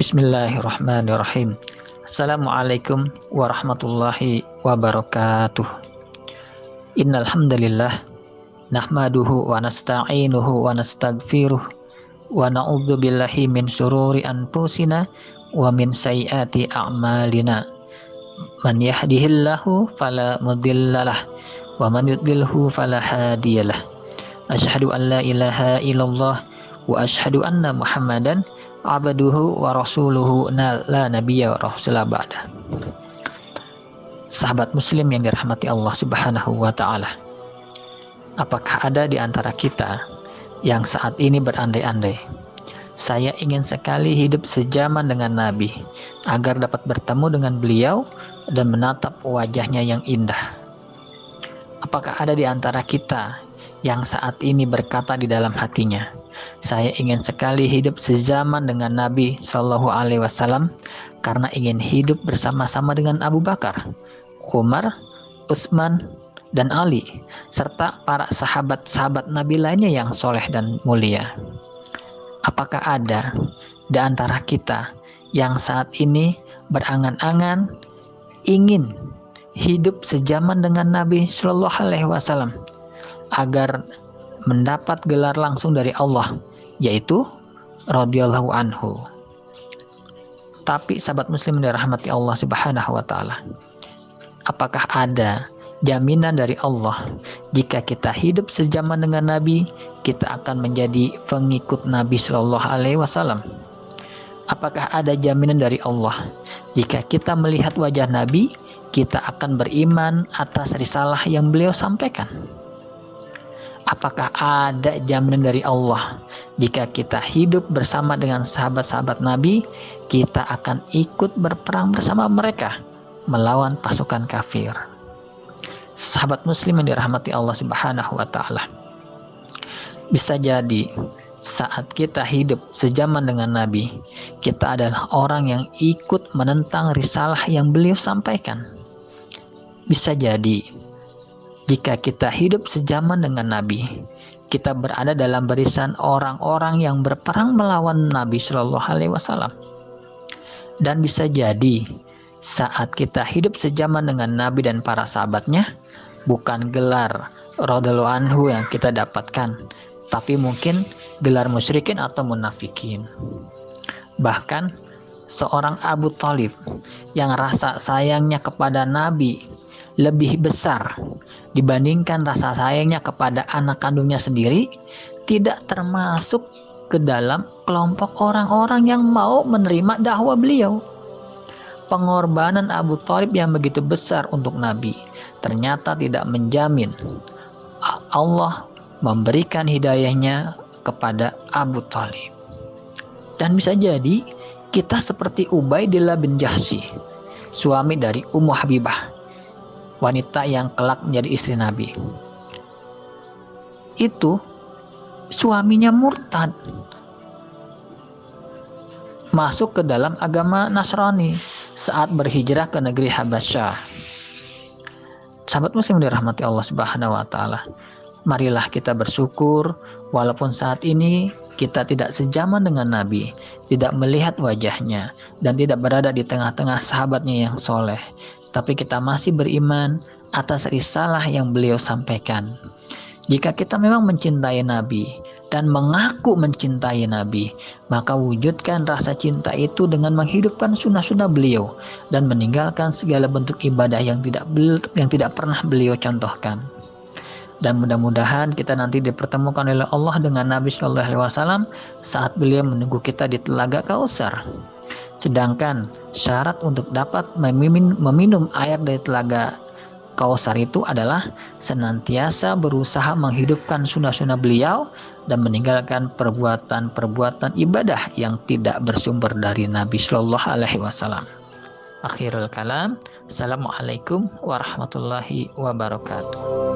Bismillahirrahmanirrahim. Assalamualaikum warahmatullahi wabarakatuh. Innal hamdalillah nahmaduhu wa nasta'inuhu wa nastaghfiruh wa na'udzu billahi min syururi anfusina wa min sayyiati a'malina. Man yahdihillahu fala mudhillalah wa man yudlilhu fala hadiyalah. Asyhadu an la ilaha illallah wa asyhadu anna Muhammadan abduhu wa rasuluhu la nabiyya wa rasulah ba'da. Sahabat muslim yang dirahmati Allah Subhanahu wa ta'ala, apakah ada di antara kita yang saat ini berandai-andai, saya ingin sekali hidup sejaman dengan Nabi agar dapat bertemu dengan beliau dan menatap wajahnya yang indah? Apakah ada di antara kita yang saat ini berkata di dalam hatinya, saya ingin sekali hidup sezaman dengan Nabi Shallallahu Alaihi Wasallam karena ingin hidup bersama-sama dengan Abu Bakar, Umar, Utsman, dan Ali, serta para sahabat-sahabat Nabi lainnya yang soleh dan mulia? Apakah ada di antara kita yang saat ini berangan-angan ingin hidup sejaman dengan Nabi Shallallahu Alaihi Wasallam agar mendapat gelar langsung dari Allah, yaitu radhiyallahu anhu? Tapi sahabat muslim dirahmati Allah Subhanahu wa ta'ala, apakah ada jaminan dari Allah jika kita hidup sejaman dengan Nabi, kita akan menjadi pengikut Nabi Shallallahu Alaihi Wasallam? Apakah ada jaminan dari Allah jika kita melihat wajah Nabi, kita akan beriman atas risalah yang beliau sampaikan? Apakah ada jaminan dari Allah jika kita hidup bersama dengan sahabat-sahabat Nabi, kita akan ikut berperang bersama mereka melawan pasukan kafir? Sahabat muslim yang dirahmati Allah Subhanahu wa ta'ala, bisa jadi saat kita hidup sejaman dengan Nabi, kita adalah orang yang ikut menentang risalah yang beliau sampaikan. Bisa jadi jika kita hidup sejaman dengan Nabi, kita berada dalam barisan orang-orang yang berperang melawan Nabi Shallallahu Alaihi Wasallam. Dan bisa jadi saat kita hidup sejaman dengan Nabi dan para sahabatnya, bukan gelar radhiyallahu anhu yang kita dapatkan, tapi mungkin gelar musyrikin atau munafikin. Bahkan seorang Abu Thalib yang rasa sayangnya kepada Nabi lebih besar dibandingkan rasa sayangnya kepada anak kandungnya sendiri, tidak termasuk ke dalam kelompok orang-orang yang mau menerima dakwah beliau. Pengorbanan Abu Thalib yang begitu besar untuk Nabi ternyata tidak menjamin Allah memberikan hidayahnya kepada Abu Thalib. Dan bisa jadi kita seperti Ubaidillah bin Jahsy, suami dari Ummu Habibah, wanita yang kelak menjadi istri Nabi. Itu suaminya murtad, masuk ke dalam agama Nasrani saat berhijrah ke negeri Habasyah. Sahabat muslim dirahmati Allah Subhanahu wa ta'ala, marilah kita bersyukur walaupun saat ini kita tidak sejaman dengan Nabi, tidak melihat wajahnya, dan tidak berada di tengah-tengah sahabatnya yang soleh, tapi kita masih beriman atas risalah yang beliau sampaikan. Jika kita memang mencintai Nabi dan mengaku mencintai Nabi, maka wujudkan rasa cinta itu dengan menghidupkan sunnah-sunnah beliau dan meninggalkan segala bentuk ibadah yang tidak pernah beliau contohkan. Dan mudah-mudahan kita nanti dipertemukan oleh Allah dengan Nabi Shallallahu Alaihi Wasallam saat beliau menunggu kita di Telaga Kautsar. Sedangkan syarat untuk dapat meminum air dari Telaga Kautsar itu adalah senantiasa berusaha menghidupkan sunnah-sunnah beliau dan meninggalkan perbuatan-perbuatan ibadah yang tidak bersumber dari Nabi Shallallahu Alaihi Wasallam. Akhirul kalam, assalamualaikum warahmatullahi wabarakatuh.